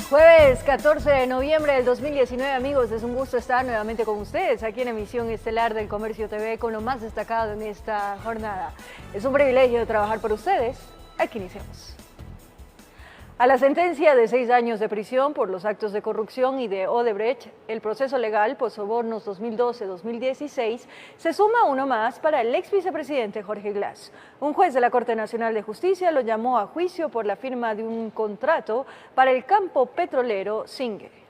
Jueves 14 de noviembre del 2019, amigos, es un gusto estar nuevamente con ustedes aquí en Emisión Estelar del Comercio TV con lo más destacado en esta jornada. Es un privilegio trabajar por ustedes. Aquí iniciamos. A la sentencia de 6 años de prisión por los actos de corrupción y de Odebrecht, el proceso legal por sobornos 2012-2016, se suma uno más para el ex vicepresidente Jorge Glass. Un juez de la Corte Nacional de Justicia lo llamó a juicio por la firma de un contrato para el campo petrolero Zingue.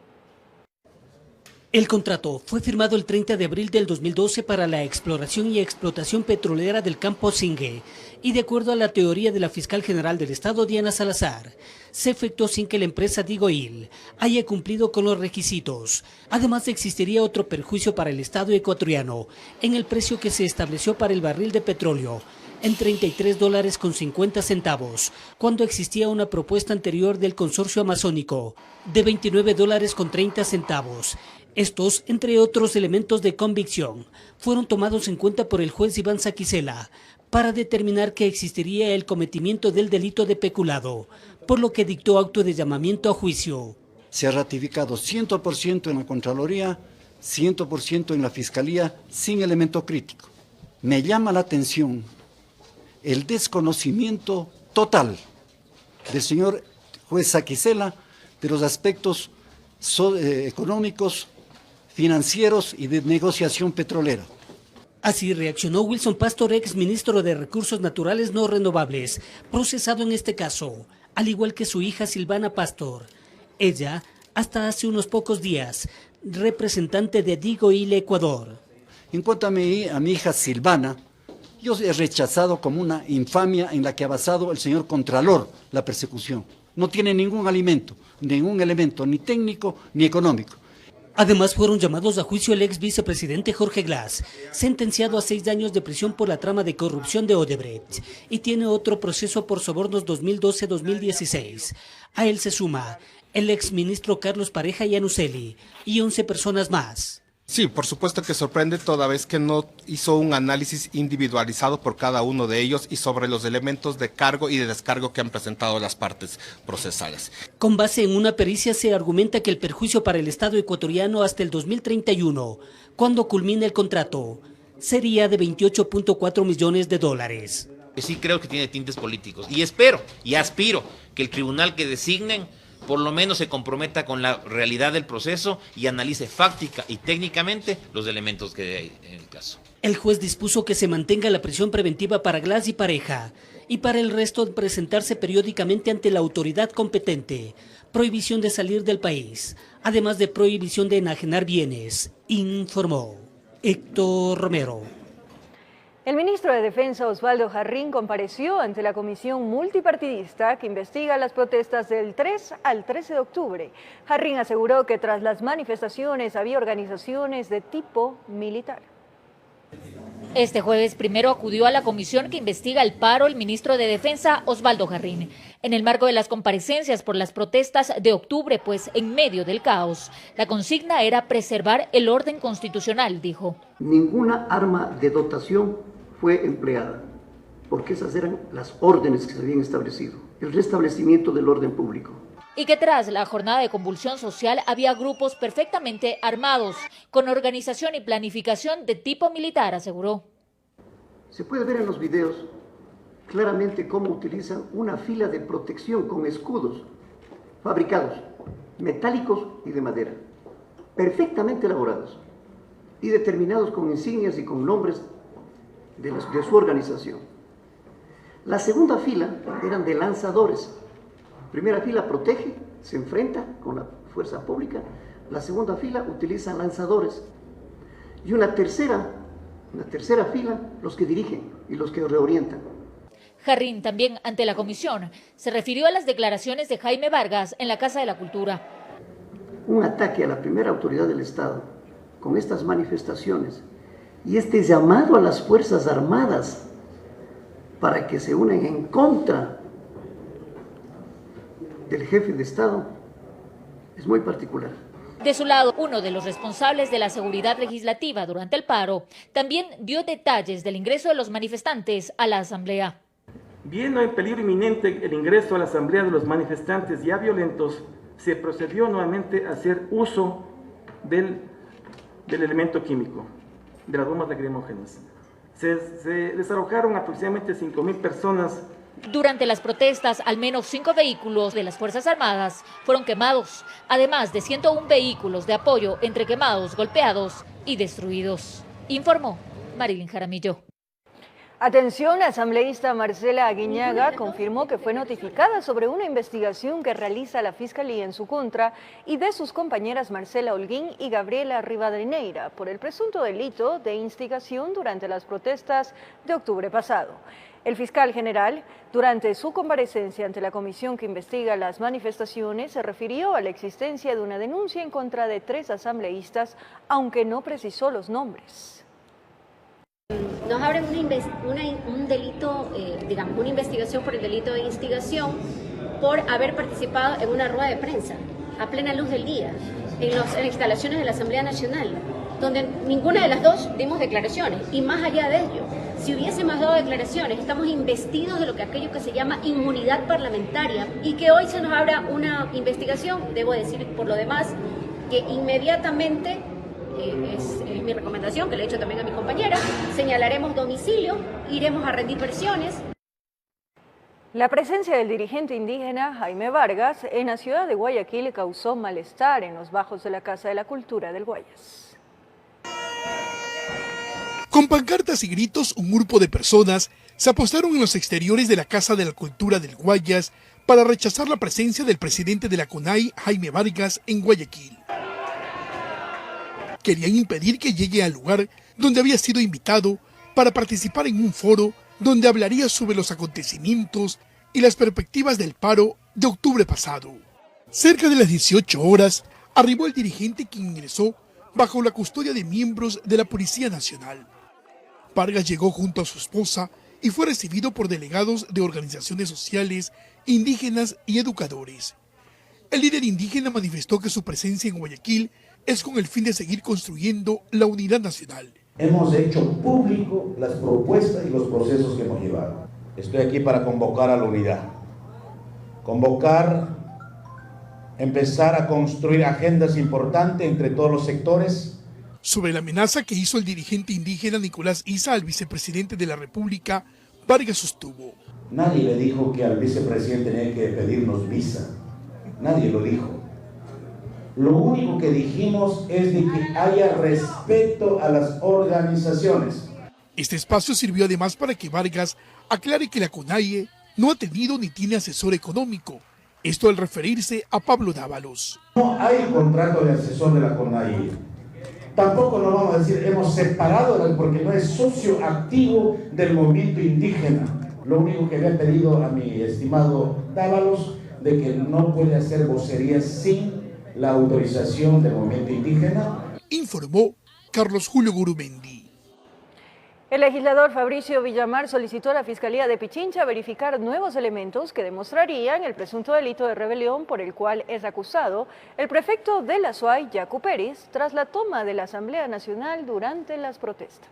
El contrato fue firmado el 30 de abril del 2012 para la exploración y explotación petrolera del campo Zingue y de acuerdo a la teoría de la fiscal general del Estado, Diana Salazar, se efectuó sin que la empresa DIGOIL haya cumplido con los requisitos. Además, existiría otro perjuicio para el Estado ecuatoriano en el precio que se estableció para el barril de petróleo en $33.50, cuando existía una propuesta anterior del consorcio amazónico de $29.30. Estos, entre otros elementos de convicción, fueron tomados en cuenta por el juez Iván Saquicela para determinar que existiría el cometimiento del delito de peculado, por lo que dictó auto de llamamiento a juicio. Se ha ratificado 100% en la Contraloría, 100% en la Fiscalía, sin elemento crítico. Me llama la atención el desconocimiento total del señor juez Saquicela de los aspectos económicos, financieros y de negociación petrolera. Así reaccionó Wilson Pastor, ex ministro de Recursos Naturales No Renovables, procesado en este caso, al igual que su hija Silvana Pastor. Ella, hasta hace unos pocos días, representante de DIGOIL Ecuador. En cuanto a mi hija Silvana, yo he rechazado como una infamia en la que ha basado el señor Contralor la persecución. No tiene ningún elemento, ni técnico ni económico. Además, fueron llamados a juicio el ex vicepresidente Jorge Glass, sentenciado a 6 años de prisión por la trama de corrupción de Odebrecht, y tiene otro proceso por sobornos 2012-2016. A él se suma el ex ministro Carlos Pareja Yanuseli y 11 personas más. Sí, por supuesto que sorprende toda vez que no hizo un análisis individualizado por cada uno de ellos y sobre los elementos de cargo y de descargo que han presentado las partes procesales. Con base en una pericia se argumenta que el perjuicio para el Estado ecuatoriano hasta el 2031, cuando culmine el contrato, sería de $28.4 millones. Sí creo que tiene tintes políticos y espero y aspiro que el tribunal que designen por lo menos se comprometa con la realidad del proceso y analice fáctica y técnicamente los elementos que hay en el caso. El juez dispuso que se mantenga la prisión preventiva para Glass y Pareja y para el resto presentarse periódicamente ante la autoridad competente, prohibición de salir del país, además de prohibición de enajenar bienes, informó Héctor Romero. El ministro de Defensa, Osvaldo Jarrín, compareció ante la comisión multipartidista que investiga las protestas del 3 al 13 de octubre. Jarrín aseguró que tras las manifestaciones había organizaciones de tipo militar. Este jueves primero acudió a la comisión que investiga el paro el ministro de Defensa, Osvaldo Jarrín, en el marco de las comparecencias por las protestas de octubre, pues en medio del caos. La consigna era preservar el orden constitucional, dijo. Ninguna arma de dotación fue empleada, porque esas eran las órdenes que se habían establecido, el restablecimiento del orden público. Y que tras la jornada de convulsión social había grupos perfectamente armados, con organización y planificación de tipo militar, aseguró. Se puede ver en los videos claramente cómo utilizan una fila de protección con escudos fabricados, metálicos y de madera, perfectamente elaborados y determinados con insignias y con nombres de su organización. La segunda fila eran de lanzadores. Primera fila protege, se enfrenta con la fuerza pública. La segunda fila utiliza lanzadores. Y una tercera fila, los que dirigen y los que reorientan. Jarrín, también ante la comisión, se refirió a las declaraciones de Jaime Vargas en la Casa de la Cultura. Un ataque a la primera autoridad del Estado con estas manifestaciones y este llamado a las Fuerzas Armadas para que se unan en contra del jefe de Estado es muy particular. De su lado, uno de los responsables de la seguridad legislativa durante el paro también dio detalles del ingreso de los manifestantes a la asamblea. Viendo en peligro inminente el ingreso a la asamblea de los manifestantes ya violentos, se procedió nuevamente a hacer uso del elemento químico, de las bombas lacrimógenas. Se desalojaron aproximadamente 5.000 personas. Durante las protestas, al menos 5 vehículos de las Fuerzas Armadas fueron quemados, además de 101 vehículos de apoyo entre quemados, golpeados y destruidos. Informó Marilyn Jaramillo. Atención, la asambleísta Marcela Aguiñaga confirmó que fue notificada sobre una investigación que realiza la Fiscalía en su contra y de sus compañeras Marcela Holguín y Gabriela Rivadeneira por el presunto delito de instigación durante las protestas de octubre pasado. El fiscal general, durante su comparecencia ante la comisión que investiga las manifestaciones, se refirió a la existencia de una denuncia en contra de 3 asambleístas, aunque no precisó los nombres. Nos abren un delito, digamos, una investigación por el delito de instigación por haber participado en una rueda de prensa a plena luz del día en las instalaciones de la Asamblea Nacional, donde ninguna de las dos dimos declaraciones. Y más allá de ello, si hubiésemos dado declaraciones, estamos investidos de lo que aquello que se llama inmunidad parlamentaria, y que hoy se nos abra una investigación. Debo decir por lo demás que inmediatamente es mi recomendación, que le he hecho también a mi compañera, señalaremos domicilio, iremos a rendir versiones. La presencia del dirigente indígena Jaime Vargas en la ciudad de Guayaquil causó malestar en los bajos de la Casa de la Cultura del Guayas. Con pancartas y gritos, un grupo de personas se apostaron en los exteriores de la Casa de la Cultura del Guayas para rechazar la presencia del presidente de la CONAI, Jaime Vargas, en Guayaquil. Querían impedir que llegue al lugar donde había sido invitado para participar en un foro donde hablaría sobre los acontecimientos y las perspectivas del paro de octubre pasado. Cerca de las 18 horas, arribó el dirigente, quien ingresó bajo la custodia de miembros de la Policía Nacional. Vargas llegó junto a su esposa y fue recibido por delegados de organizaciones sociales, indígenas y educadores. El líder indígena manifestó que su presencia en Guayaquil es con el fin de seguir construyendo la unidad nacional. Hemos hecho público las propuestas y los procesos que hemos llevado. Estoy aquí para convocar a la unidad. Convocar, empezar a construir agendas importantes entre todos los sectores. Sobre la amenaza que hizo el dirigente indígena Nicolás Issa al vicepresidente de la República, Vargas sostuvo: nadie le dijo que al vicepresidente tenía que pedirnos visa. Nadie lo dijo. Lo único que dijimos es de que haya respeto a las organizaciones. Este espacio sirvió además para que Vargas aclare que la CONAIE no ha tenido ni tiene asesor económico. Esto al referirse a Pablo Dávalos. No hay contrato de asesor de la CONAIE. Tampoco nos vamos a decir hemos separado porque no es socio activo del movimiento indígena. Lo único que le he pedido a mi estimado Dávalos de que no puede hacer vocerías sin la autorización del movimiento indígena. Informó Carlos Julio Gurumendi. El legislador Fabricio Villamar solicitó a la Fiscalía de Pichincha verificar nuevos elementos que demostrarían el presunto delito de rebelión por el cual es acusado el prefecto de la SUAY, Yacu Pérez, tras la toma de la Asamblea Nacional durante las protestas.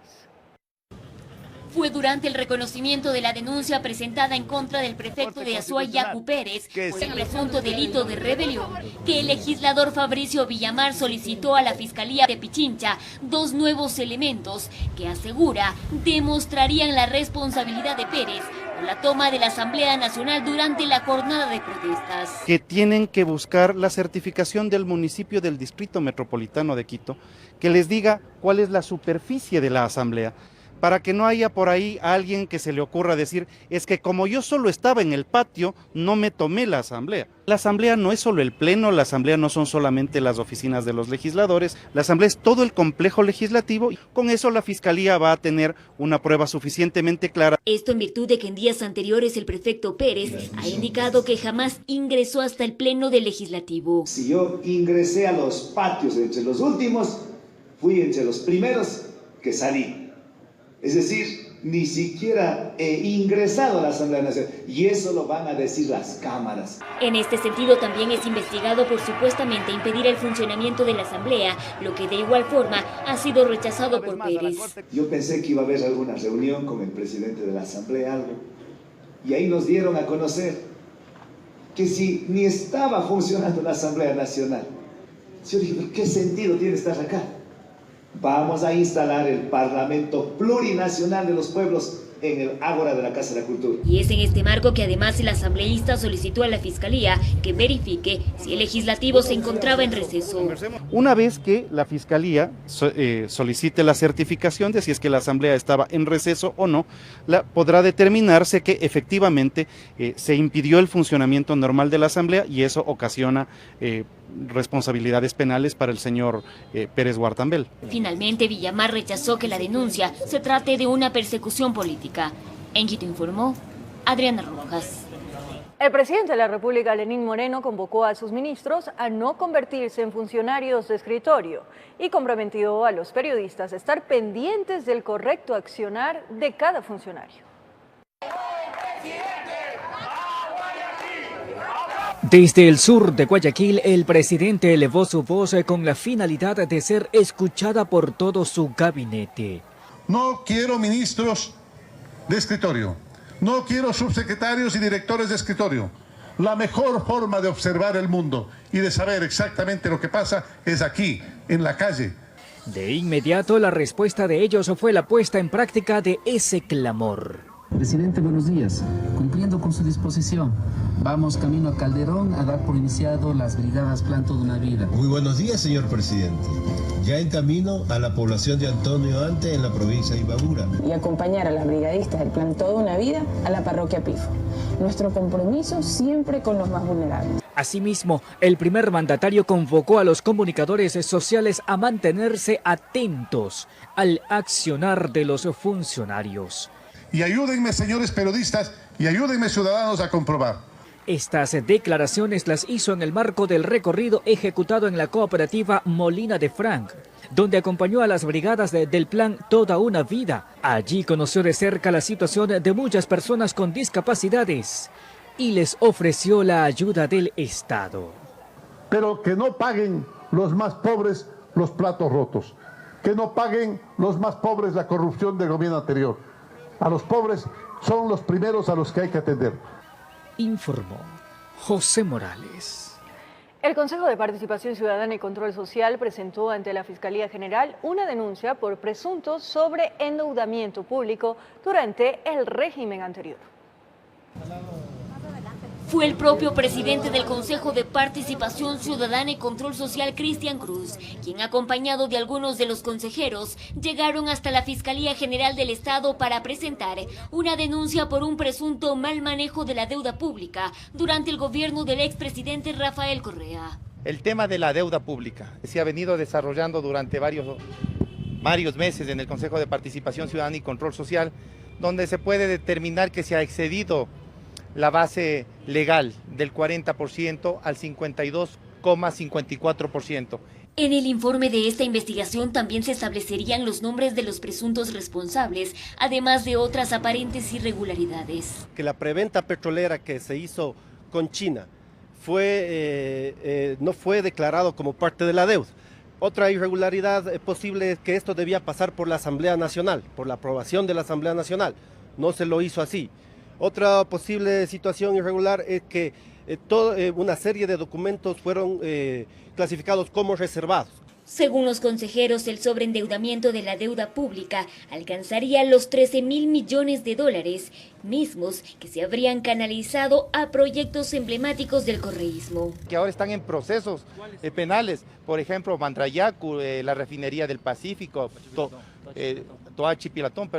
Fue durante el reconocimiento de la denuncia presentada en contra del prefecto de Azuay, Yacu Pérez, por el presunto delito de rebelión, que el legislador Fabricio Villamar solicitó a la Fiscalía de Pichincha 2 nuevos elementos que asegura demostrarían la responsabilidad de Pérez por la toma de la Asamblea Nacional durante la jornada de protestas. Que tienen que buscar la certificación del municipio del Distrito Metropolitano de Quito, que les diga cuál es la superficie de la Asamblea, para que no haya por ahí a alguien que se le ocurra decir, es que como yo solo estaba en el patio, no me tomé la asamblea. La asamblea no es solo el pleno, la asamblea no son solamente las oficinas de los legisladores, la asamblea es todo el complejo legislativo, y con eso la Fiscalía va a tener una prueba suficientemente clara. Esto en virtud de que en días anteriores el prefecto Pérez ha indicado que jamás ingresó hasta el pleno del legislativo. Si yo ingresé a los patios entre los últimos, fui entre los primeros que salí. Es decir, ni siquiera he ingresado a la Asamblea Nacional, y eso lo van a decir las cámaras. En este sentido también es investigado por supuestamente impedir el funcionamiento de la Asamblea, lo que de igual forma ha sido rechazado por Pérez. Yo pensé que iba a haber alguna reunión con el presidente de la Asamblea, algo, y ahí nos dieron a conocer que si ni estaba funcionando la Asamblea Nacional. Yo dije, ¿qué sentido tiene estar acá? Vamos a instalar el Parlamento Plurinacional de los Pueblos en el Ágora de la Casa de la Cultura. Y es en este marco que además el asambleísta solicitó a la Fiscalía que verifique si el legislativo se encontraba en receso. Una vez que la Fiscalía solicite la certificación de si es que la Asamblea estaba en receso o no, podrá determinarse que efectivamente se impidió el funcionamiento normal de la Asamblea y eso ocasiona responsabilidades penales para el señor Pérez Guartambel. Finalmente, Villamar rechazó que la denuncia se trate de una persecución política. En Quito informó Adriana Rojas. El presidente de la República, Lenín Moreno, convocó a sus ministros a no convertirse en funcionarios de escritorio y comprometió a los periodistas a estar pendientes del correcto accionar de cada funcionario. Desde el sur de Guayaquil, el presidente elevó su voz con la finalidad de ser escuchada por todo su gabinete. No quiero ministros de escritorio, no quiero subsecretarios y directores de escritorio. La mejor forma de observar el mundo y de saber exactamente lo que pasa es aquí, en la calle. De inmediato, la respuesta de ellos fue la puesta en práctica de ese clamor. Presidente, buenos días. Cumpliendo con su disposición, vamos camino a Calderón a dar por iniciado las brigadas Plan Toda una Vida. Muy buenos días, señor presidente. Ya en camino a la población de Antonio Ante en la provincia de Imbabura. Y acompañar a las brigadistas del Plan Toda una Vida a la parroquia Pifo. Nuestro compromiso siempre con los más vulnerables. Asimismo, el primer mandatario convocó a los comunicadores sociales a mantenerse atentos al accionar de los funcionarios. Y ayúdenme, señores periodistas, y ayúdenme, ciudadanos, a comprobar. Estas declaraciones las hizo en el marco del recorrido ejecutado en la cooperativa Molina de Frank, donde acompañó a las brigadas del Plan Toda una Vida. Allí conoció de cerca la situación de muchas personas con discapacidades y les ofreció la ayuda del Estado. Pero que no paguen los más pobres los platos rotos, que no paguen los más pobres la corrupción del gobierno anterior. A los pobres son los primeros a los que hay que atender. Informó José Morales. El Consejo de Participación Ciudadana y Control Social presentó ante la Fiscalía General una denuncia por presuntos sobreendeudamiento público durante el régimen anterior. Fue el propio presidente del Consejo de Participación Ciudadana y Control Social, Cristian Cruz, quien, acompañado de algunos de los consejeros, llegaron hasta la Fiscalía General del Estado para presentar una denuncia por un presunto mal manejo de la deuda pública durante el gobierno del expresidente Rafael Correa. El tema de la deuda pública se ha venido desarrollando durante varios meses en el Consejo de Participación Ciudadana y Control Social, donde se puede determinar que se ha excedido la base legal del 40% al 52,54%. En el informe de esta investigación también se establecerían los nombres de los presuntos responsables, además de otras aparentes irregularidades. Que la preventa petrolera que se hizo con China no fue declarado como parte de la deuda. Otra irregularidad posible es que esto debía pasar por la Asamblea Nacional, por la aprobación de la Asamblea Nacional. No se lo hizo así. Otra posible situación irregular es que una serie de documentos fueron clasificados como reservados. Según los consejeros, el sobreendeudamiento de la deuda pública alcanzaría los 13.000 millones de dólares, mismos que se habrían canalizado a proyectos emblemáticos del correísmo. Que ahora están en procesos penales, por ejemplo, Mandrayacu, la refinería del Pacífico, Toachi Pilatón,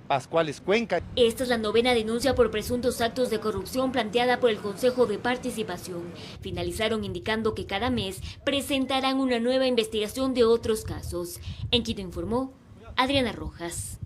Pascuales Cuenca. Esta es la novena denuncia por presuntos actos de corrupción planteada por el Consejo de Participación. Finalizaron indicando que cada mes presentarán una nueva investigación de otros casos. En Quito informó Adriana Rojas.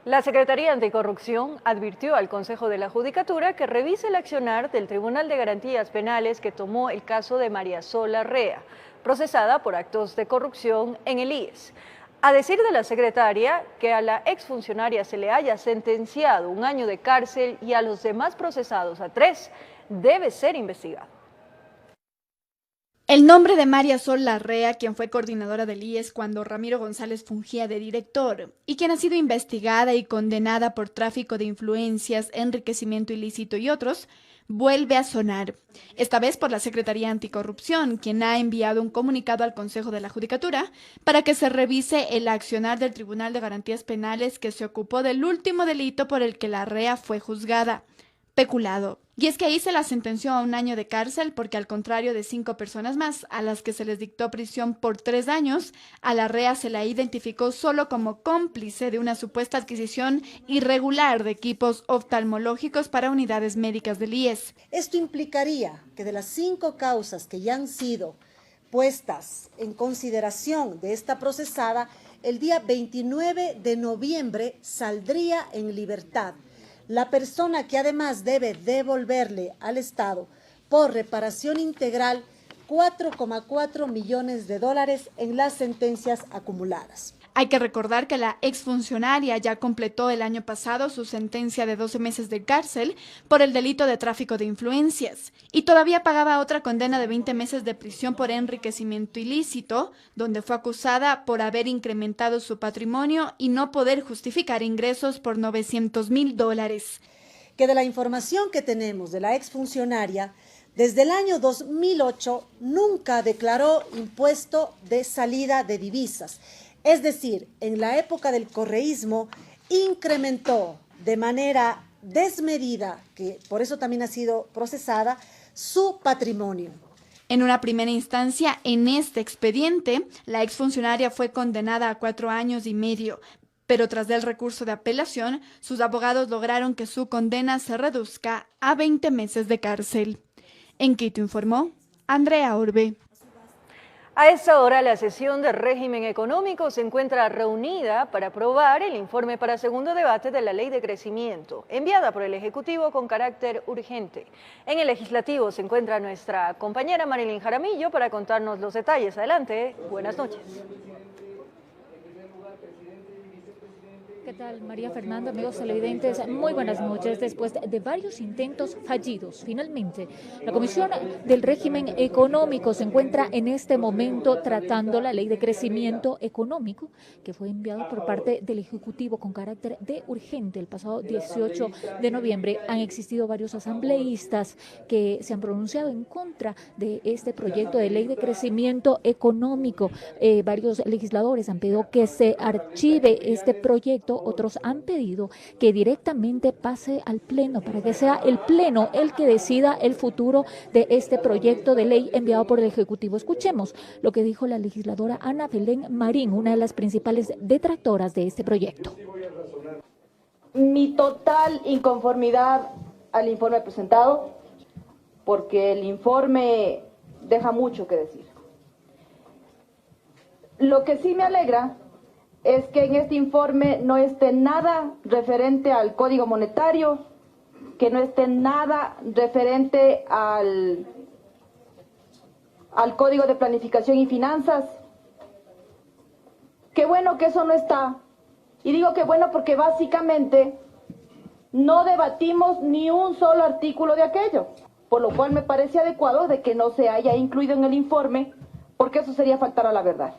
La Secretaría Anticorrupción advirtió al Consejo de la Judicatura que revise el accionar del Tribunal de Garantías Penales que tomó el caso de María Sola Rea, procesada por actos de corrupción en el IES. A decir de la secretaria, que a la exfuncionaria se le haya sentenciado 1 año de cárcel y a los demás procesados a 3, debe ser investigado. El nombre de María Sol Larrea, quien fue coordinadora del IES cuando Ramiro González fungía de director y quien ha sido investigada y condenada por tráfico de influencias, enriquecimiento ilícito y otros, vuelve a sonar, esta vez por la Secretaría Anticorrupción, quien ha enviado un comunicado al Consejo de la Judicatura para que se revise el accionar del Tribunal de Garantías Penales que se ocupó del último delito por el que Larrea fue juzgada, peculado. Y es que ahí se la sentenció a 1 año de cárcel porque, al contrario de 5 personas más a las que se les dictó prisión por 3 años, a Larrea se la identificó solo como cómplice de una supuesta adquisición irregular de equipos oftalmológicos para unidades médicas del IES. Esto implicaría que de las 5 causas que ya han sido puestas en consideración de esta procesada, el día 29 de noviembre saldría en libertad la persona que además debe devolverle al Estado por reparación integral $4,4 millones en las sentencias acumuladas. Hay que recordar que la exfuncionaria ya completó el año pasado su sentencia de 12 meses de cárcel por el delito de tráfico de influencias y todavía pagaba otra condena de 20 meses de prisión por enriquecimiento ilícito, donde fue acusada por haber incrementado su patrimonio y no poder justificar ingresos por $900,000. Que de la información que tenemos de la exfuncionaria, desde el año 2008 nunca declaró impuesto de salida de divisas. Es decir, en la época del correísmo incrementó de manera desmedida, que por eso también ha sido procesada, su patrimonio. En una primera instancia, en este expediente, la exfuncionaria fue condenada a 4 años y medio, pero tras el recurso de apelación, sus abogados lograron que su condena se reduzca a 20 meses de cárcel. En Quito informó Andrea Orbe. A esta hora, la sesión de régimen económico se encuentra reunida para aprobar el informe para segundo debate de la Ley de Crecimiento, enviada por el Ejecutivo con carácter urgente. En el Legislativo se encuentra nuestra compañera Marilyn Jaramillo para contarnos los detalles. Adelante, buenas noches. ¿Qué tal, María Fernanda, amigos televidentes? Muy buenas noches. Después de varios intentos fallidos, finalmente, la Comisión del Régimen Económico se encuentra en este momento tratando la Ley de Crecimiento Económico, que fue enviada por parte del Ejecutivo con carácter de urgente el pasado 18 de noviembre. Han existido varios asambleístas que se han pronunciado en contra de este proyecto de Ley de Crecimiento Económico. Varios legisladores han pedido que se archive este proyecto. Otros han pedido que directamente pase al Pleno para que sea el Pleno el que decida el futuro de este proyecto de ley enviado por el Ejecutivo. Escuchemos lo que dijo la legisladora Ana Belén Marín, una de las principales detractoras de este proyecto. Mi total inconformidad al informe presentado, porque el informe deja mucho que decir. Lo que sí me alegra es que en este informe no esté nada referente al Código Monetario, que no esté nada referente al Código de Planificación y Finanzas. Qué bueno que eso no está. Y digo que bueno porque básicamente no debatimos ni un solo artículo de aquello, por lo cual me parece adecuado de que no se haya incluido en el informe, porque eso sería faltar a la verdad.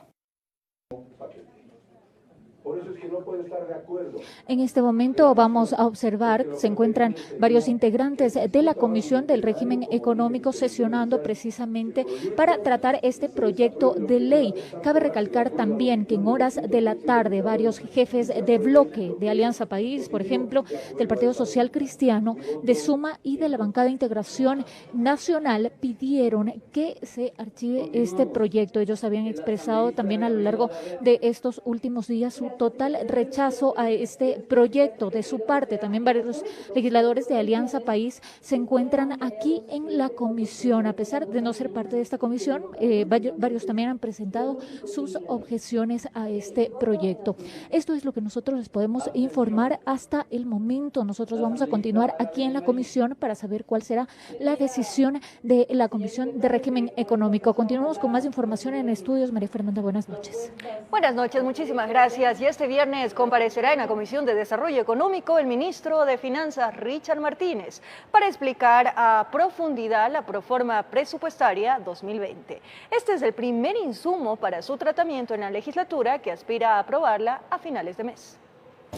Por eso es que no puedo estar de acuerdo. En este momento vamos a observar, se encuentran varios integrantes de la Comisión del Régimen Económico sesionando precisamente para tratar este proyecto de ley. Cabe recalcar también que en horas de la tarde varios jefes de bloque de Alianza País, por ejemplo, del Partido Social Cristiano, de Suma y de la bancada de Integración Nacional pidieron que se archive este proyecto. Ellos habían expresado también a lo largo de estos últimos días su total rechazo a este proyecto. De su parte, también varios legisladores de Alianza País se encuentran aquí en la comisión. A pesar de no ser parte de esta comisión, varios también han presentado sus objeciones a este proyecto. Esto es lo que nosotros les podemos informar hasta el momento. Nosotros vamos a continuar aquí en la comisión para saber cuál será la decisión de la Comisión de Régimen Económico. Continuamos con más información en estudios. María Fernanda, buenas noches. Buenas noches, muchísimas gracias. y este viernes comparecerá en la Comisión de Desarrollo Económico el ministro de Finanzas, Richard Martínez, para explicar a profundidad la proforma presupuestaria 2020. Este es el primer insumo para su tratamiento en la legislatura, que aspira a aprobarla a finales de mes.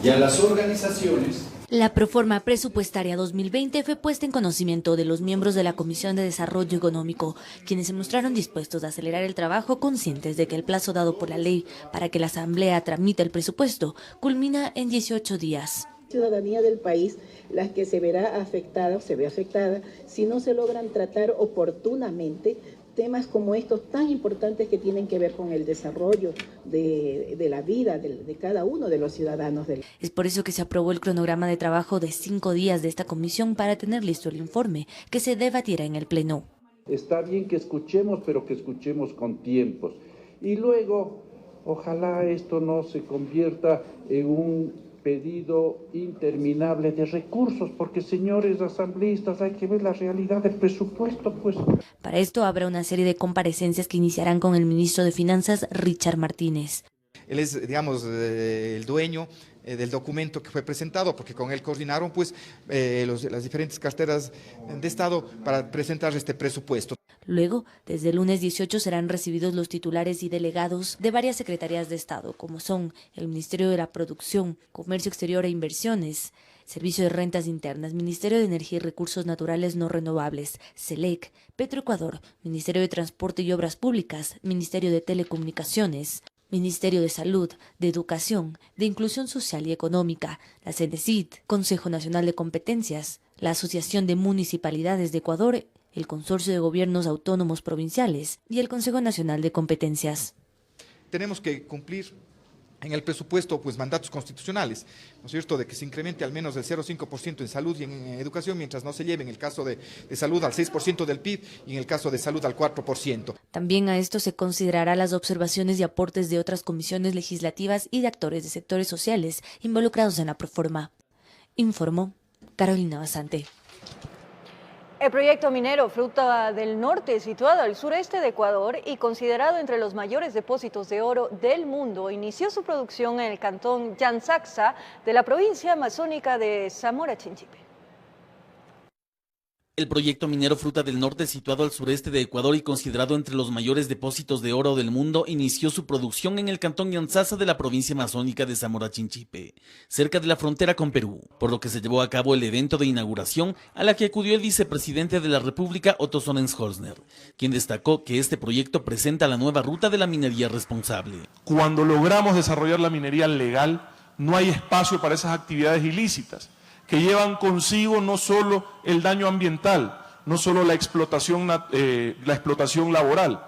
Y a las organizaciones. La proforma presupuestaria 2020 fue puesta en conocimiento de los miembros de la Comisión de Desarrollo Económico, quienes se mostraron dispuestos a acelerar el trabajo, conscientes de que el plazo dado por la ley para que la Asamblea tramite el presupuesto culmina en 18 días. Ciudadanía del país la que se verá afectada o se ve afectada si no se logran tratar oportunamente temas como estos tan importantes que tienen que ver con el desarrollo de la vida de cada uno de los ciudadanos. Es por eso que se aprobó el cronograma de trabajo de 5 días de esta comisión para tener listo el informe que se debatirá en el Pleno. Está bien que escuchemos, pero que escuchemos con tiempos. Y luego, ojalá esto no se convierta en un pedido interminable de recursos, porque señores asambleístas, hay que ver la realidad del presupuesto, pues. Para esto habrá una serie de comparecencias que iniciarán con el ministro de Finanzas, Richard Martínez. Él es, digamos, el dueño del documento que fue presentado, porque con él coordinaron pues las diferentes carteras de Estado para presentar este presupuesto. Luego, desde el lunes 18 serán recibidos los titulares y delegados de varias secretarías de Estado, como son el Ministerio de la Producción, Comercio Exterior e Inversiones, Servicio de Rentas Internas, Ministerio de Energía y Recursos Naturales No Renovables, SELEC, Petroecuador, Ministerio de Transporte y Obras Públicas, Ministerio de Telecomunicaciones, Ministerio de Salud, de Educación, de Inclusión Social y Económica, la CENESID, Consejo Nacional de Competencias, la Asociación de Municipalidades de Ecuador, el Consorcio de Gobiernos Autónomos Provinciales y el Consejo Nacional de Competencias. Tenemos que cumplir en el presupuesto pues mandatos constitucionales, ¿no es cierto?, de que se incremente al menos el 0,5% en salud y en educación, mientras no se lleve en el caso de salud al 6% del PIB y en el caso de salud al 4%. También a esto se considerará las observaciones y aportes de otras comisiones legislativas y de actores de sectores sociales involucrados en la proforma. Informó Carolina Basante. El proyecto minero Fruta del Norte, situado al sureste de Ecuador y considerado entre los mayores depósitos de oro del mundo, inició su producción en el cantón Yansaxa de la provincia amazónica de Zamora Chinchipe. El proyecto minero Fruta del Norte, situado al sureste de Ecuador y considerado entre los mayores depósitos de oro del mundo, inició su producción en el cantón Yansaxa de la provincia amazónica de Zamora Chinchipe, cerca de la frontera con Perú, por lo que se llevó a cabo el evento de inauguración a la que acudió el vicepresidente de la República, Otto Sonnenholzner, quien destacó que este proyecto presenta la nueva ruta de la minería responsable. Cuando logramos desarrollar la minería legal, no hay espacio para esas actividades ilícitas, que llevan consigo no solo el daño ambiental, no solo la explotación laboral.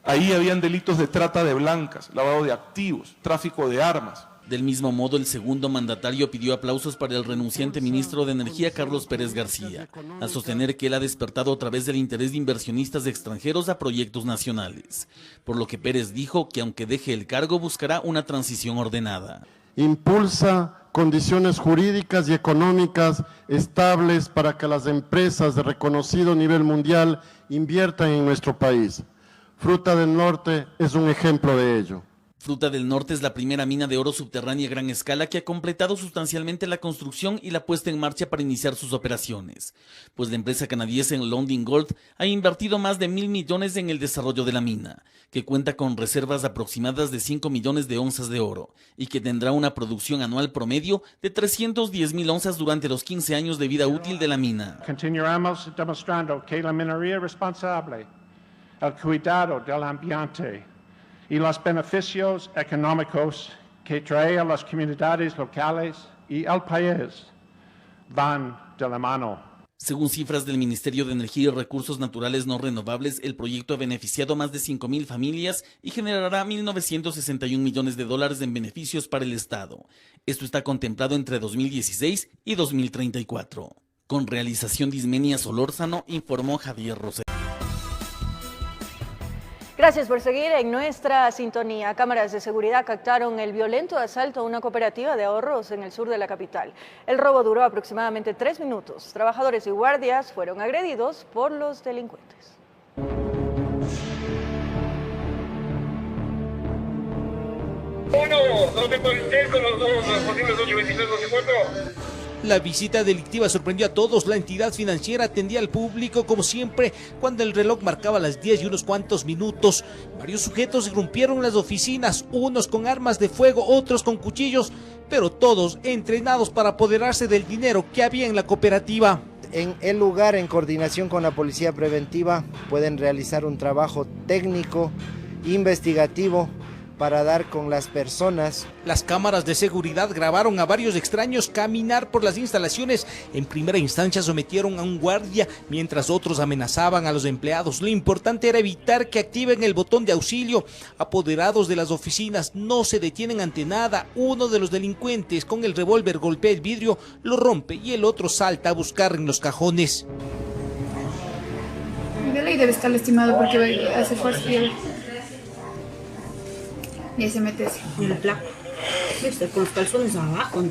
Ahí habían delitos de trata de blancas, lavado de activos, tráfico de armas. Del mismo modo, el segundo mandatario pidió aplausos para el renunciante ministro de Energía, Carlos Pérez García, al sostener que él ha despertado otra vez el interés de inversionistas extranjeros a proyectos nacionales, por lo que Pérez dijo que aunque deje el cargo buscará una transición ordenada. Impulsa condiciones jurídicas y económicas estables para que las empresas de reconocido nivel mundial inviertan en nuestro país. Fruta del Norte es un ejemplo de ello. Fruta del Norte es la primera mina de oro subterránea a gran escala que ha completado sustancialmente la construcción y la puesta en marcha para iniciar sus operaciones, pues la empresa canadiense Lundin Gold ha invertido más de 1.000 millones en el desarrollo de la mina, que cuenta con reservas aproximadas de 5 millones de onzas de oro y que tendrá una producción anual promedio de 310.000 onzas durante los 15 años de vida útil de la mina. Continuamos demostrando que la minería es responsable, el cuidado del ambiente y los beneficios económicos que trae a las comunidades locales y al país van de la mano. Según cifras del Ministerio de Energía y Recursos Naturales No Renovables, el proyecto ha beneficiado a más de 5.000 familias y generará 1.961 millones de dólares en beneficios para el Estado. Esto está contemplado entre 2016 y 2034. Con realización de Ismenia Solórzano, informó Javier Rosero. Gracias por seguir en nuestra sintonía. Cámaras de seguridad captaron el violento asalto a una cooperativa de ahorros en el sur de la capital. El robo duró aproximadamente 3 minutos. Trabajadores y guardias fueron agredidos por los delincuentes. ¿Dónde puede usted con los dos posibles 823, 24? La visita delictiva sorprendió a todos. La entidad financiera atendía al público como siempre cuando el reloj marcaba las 10 y unos cuantos minutos. Varios sujetos irrumpieron las oficinas, unos con armas de fuego, otros con cuchillos, pero todos entrenados para apoderarse del dinero que había en la cooperativa. En el lugar, en coordinación con la Policía Preventiva, pueden realizar un trabajo técnico, investigativo, para dar con las personas. Las cámaras de seguridad grabaron a varios extraños caminar por las instalaciones. En primera instancia sometieron a un guardia, mientras otros amenazaban a los empleados. Lo importante era evitar que activen el botón de auxilio. Apoderados de las oficinas no se detienen ante nada. Uno de los delincuentes con el revólver golpea el vidrio, lo rompe y el otro salta a buscar en los cajones. De ley debe estar lastimado porque hace fuerza. Y se mete así. En el plato. Con los calzones abajo.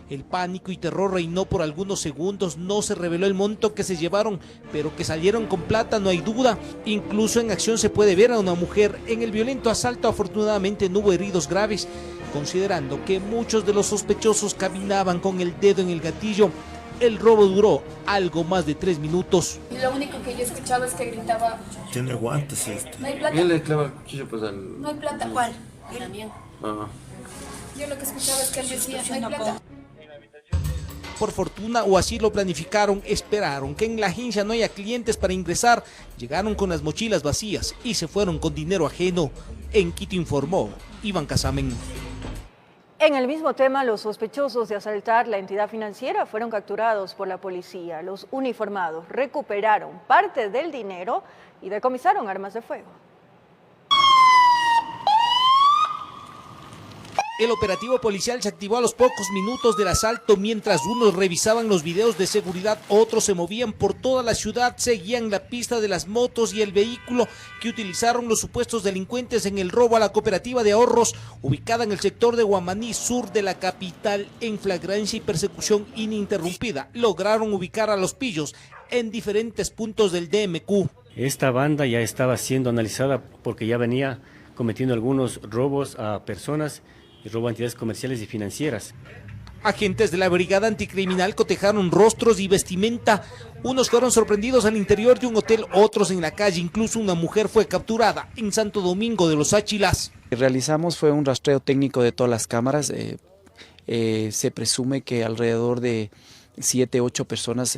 El pánico y terror reinó por algunos segundos. No se reveló el monto que se llevaron, pero que salieron con plata no hay duda. Incluso en acción se puede ver a una mujer. En el violento asalto afortunadamente no hubo heridos graves, considerando que muchos de los sospechosos caminaban con el dedo en el gatillo. El robo duró algo más de 3 minutos. Y lo único que yo escuchaba es que gritaba: tiene guantes este. No hay plata. Él le clava el cuchillo pues al... No hay plata. ¿Cuál? Era mío. Yo lo que escuchaba es que él decía: no hay plata. Por fortuna, o así lo planificaron, esperaron que en la agencia no haya clientes para ingresar. Llegaron con las mochilas vacías y se fueron con dinero ajeno. En Quito informó Iván Casamen. En el mismo tema, los sospechosos de asaltar la entidad financiera fueron capturados por la policía. Los uniformados recuperaron parte del dinero y decomisaron armas de fuego. El operativo policial se activó a los pocos minutos del asalto. Mientras unos revisaban los videos de seguridad, otros se movían por toda la ciudad, seguían la pista de las motos y el vehículo que utilizaron los supuestos delincuentes en el robo a la cooperativa de ahorros, ubicada en el sector de Guamaní, sur de la capital. En flagrancia y persecución ininterrumpida, lograron ubicar a los pillos en diferentes puntos del DMQ. Esta banda ya estaba siendo analizada porque ya venía cometiendo algunos robos a personas y robo a entidades comerciales y financieras. Agentes de la Brigada Anticriminal cotejaron rostros y vestimenta. Unos fueron sorprendidos al interior de un hotel, otros en la calle. Incluso una mujer fue capturada en Santo Domingo de los Áchilas. Lo que realizamos fue un rastreo técnico de todas las cámaras. Se presume que alrededor de 7 u 8 personas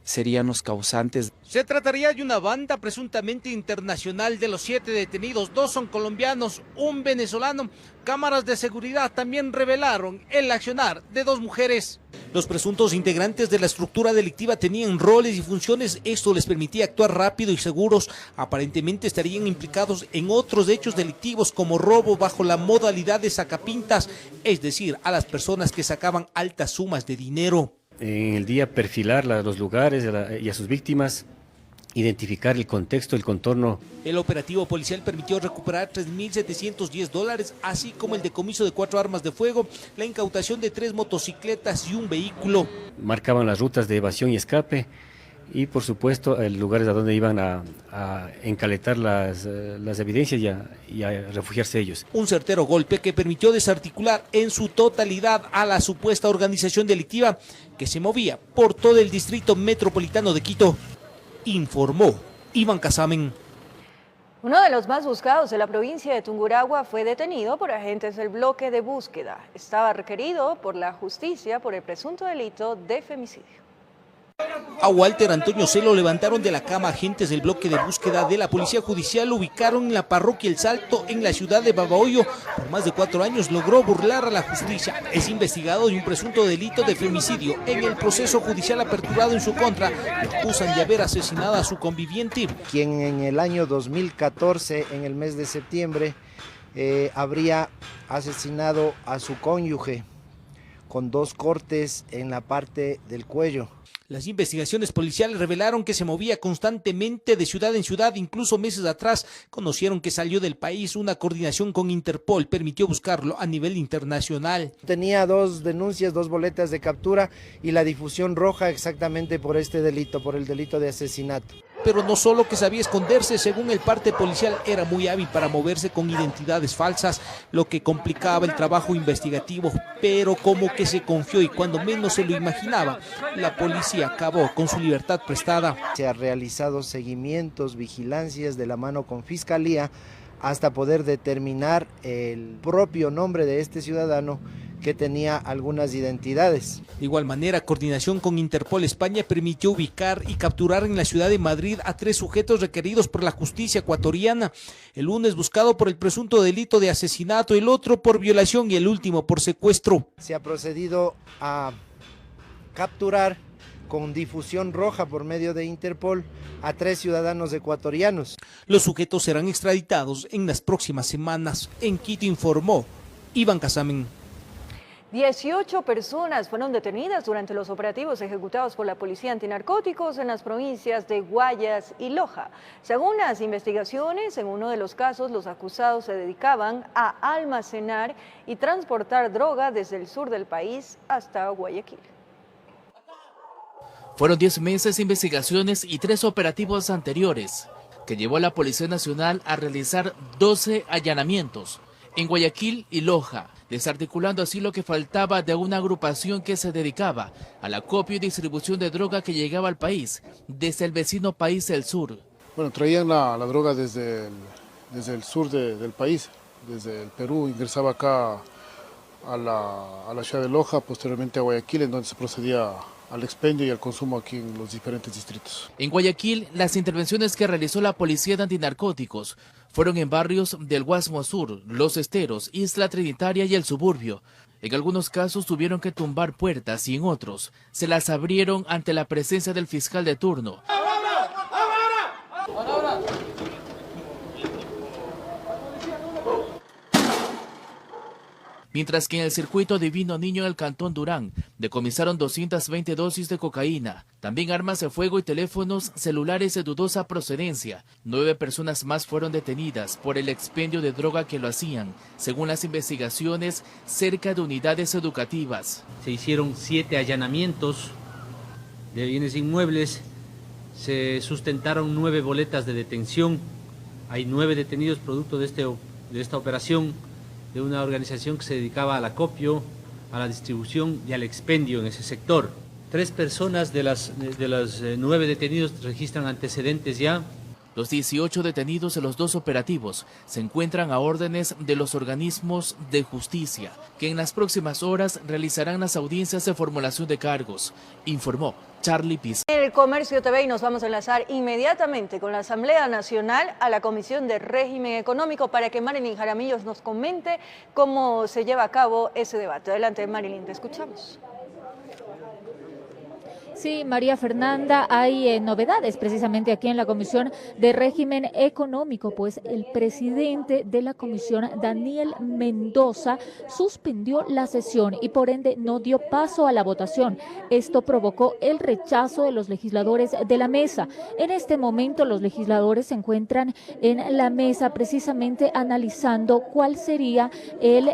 serían los causantes. Se trataría de una banda presuntamente internacional. De los 7 detenidos, 2 son colombianos, un venezolano. Cámaras de seguridad también revelaron el accionar de 2 mujeres. Los presuntos integrantes de la estructura delictiva tenían roles y funciones. Esto les permitía actuar rápido y seguros. Aparentemente estarían implicados en otros hechos delictivos como robo bajo la modalidad de sacapintas, es decir, a las personas que sacaban altas sumas de dinero. En el día perfilar los lugares y a sus víctimas, identificar el contexto, el contorno. El operativo policial permitió recuperar $3,710, así como el decomiso de 4 armas de fuego, la incautación de 3 motocicletas y un vehículo. Marcaban las rutas de evasión y escape y por supuesto lugares a donde iban a encaletar las evidencias y a refugiarse ellos. Un certero golpe que permitió desarticular en su totalidad a la supuesta organización delictiva que se movía por todo el distrito metropolitano de Quito, informó Iván Casamen. Uno de los más buscados de la provincia de Tungurahua fue detenido por agentes del bloque de búsqueda. Estaba requerido por la justicia por el presunto delito de femicidio. A Walter Antonio C. lo levantaron de la cama agentes del bloque de búsqueda de la Policía Judicial. Lo ubicaron en la parroquia El Salto, en la ciudad de Babahoyo. Por más de 4 años logró burlar a la justicia. Es investigado de un presunto delito de femicidio. En el proceso judicial aperturado en su contra, lo acusan de haber asesinado a su conviviente, quien en el año 2014, en el mes de septiembre, habría asesinado a su cónyuge con 2 cortes en la parte del cuello. Las investigaciones policiales revelaron que se movía constantemente de ciudad en ciudad. Incluso meses atrás conocieron que salió del país. Una coordinación con Interpol permitió buscarlo a nivel internacional. Tenía 2 denuncias, 2 boletas de captura y la difusión roja exactamente por este delito, por el delito de asesinato. pero no solo que sabía esconderse, según el parte policial era muy hábil para moverse con identidades falsas, lo que complicaba el trabajo investigativo, pero como que se confió y cuando menos se lo imaginaba, la policía acabó con su libertad prestada. Se han realizado seguimientos, vigilancias de la mano con Fiscalía hasta poder determinar el propio nombre de este ciudadano que tenía algunas identidades. De igual manera, coordinación con Interpol España permitió ubicar y capturar en la ciudad de Madrid a 3 sujetos requeridos por la justicia ecuatoriana. El uno es buscado por el presunto delito de asesinato, el otro por violación y el último por secuestro. Se ha procedido a capturar con difusión roja por medio de Interpol a 3 ciudadanos ecuatorianos. Los sujetos serán extraditados en las próximas semanas. En Quito informó Iván Casamen. 18 personas fueron detenidas durante los operativos ejecutados por la Policía Antinarcóticos en las provincias de Guayas y Loja. Según las investigaciones, en uno de los casos los acusados se dedicaban a almacenar y transportar droga desde el sur del país hasta Guayaquil. Fueron 10 meses de investigaciones y 3 operativos anteriores, que llevó a la Policía Nacional a realizar 12 allanamientos en Guayaquil y Loja, desarticulando así lo que faltaba de una agrupación que se dedicaba al acopio y distribución de droga que llegaba al país desde el vecino país del sur. Bueno, traían la droga desde el sur del país, desde el Perú, ingresaba acá a la ciudad de Loja, posteriormente a Guayaquil, en donde se procedía al expendio y al consumo aquí en los diferentes distritos. En Guayaquil, las intervenciones que realizó la Policía de Antinarcóticos fueron en barrios del Guasmo Sur, Los Esteros, Isla Trinitaria y el Suburbio. En algunos casos tuvieron que tumbar puertas y en otros se las abrieron ante la presencia del fiscal de turno. Mientras que en el circuito Divino Niño del Cantón Durán decomisaron 220 dosis de cocaína, también armas de fuego y teléfonos celulares de dudosa procedencia. 9 personas más fueron detenidas por el expendio de droga que lo hacían, según las investigaciones, cerca de unidades educativas. Se hicieron 7 allanamientos de bienes inmuebles, se sustentaron 9 boletas de detención, hay 9 detenidos producto de esta operación, de una organización que se dedicaba al acopio, a la distribución y al expendio en ese sector. 3 personas de los 9 detenidos registran antecedentes ya. Los 18 detenidos en los 2 operativos se encuentran a órdenes de los organismos de justicia, que en las próximas horas realizarán las audiencias de formulación de cargos, informó Charlie Pizarro. En el Comercio TV y nos vamos a enlazar inmediatamente con la Asamblea Nacional a la Comisión de Régimen Económico para que Marilyn Jaramillo nos comente cómo se lleva a cabo ese debate. Adelante, Marilyn, te escuchamos. Sí, María Fernanda, hay novedades precisamente aquí en la Comisión de Régimen Económico, pues el presidente de la comisión, Daniel Mendoza, suspendió la sesión y por ende no dio paso a la votación. Esto provocó el rechazo de los legisladores de la mesa. En este momento los legisladores se encuentran en la mesa precisamente analizando cuál sería el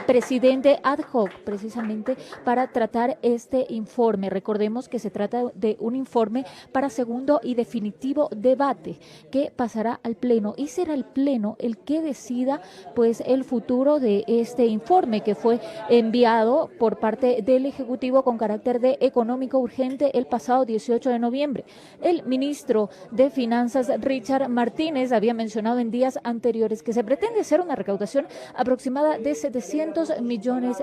presidente ad hoc precisamente para tratar este informe. Recordemos que se trata de un informe para segundo y definitivo debate que pasará al Pleno y será el Pleno el que decida pues el futuro de este informe que fue enviado por parte del Ejecutivo con carácter de económico urgente el pasado 18 de noviembre. El ministro de Finanzas, Richard Martínez, había mencionado en días anteriores que se pretende hacer una recaudación aproximada de $700 millones.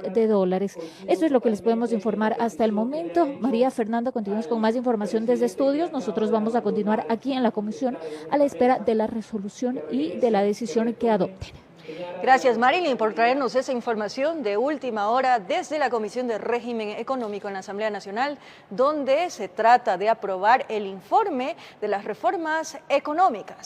Esto es lo que les podemos informar hasta el momento. María Fernanda, continuamos con más información desde estudios. Nosotros vamos a continuar aquí en la comisión a la espera de la resolución y de la decisión que adopten. Gracias, Marilyn, por traernos esa información de última hora desde la Comisión de Régimen Económico en la Asamblea Nacional, donde se trata de aprobar el informe de las reformas económicas.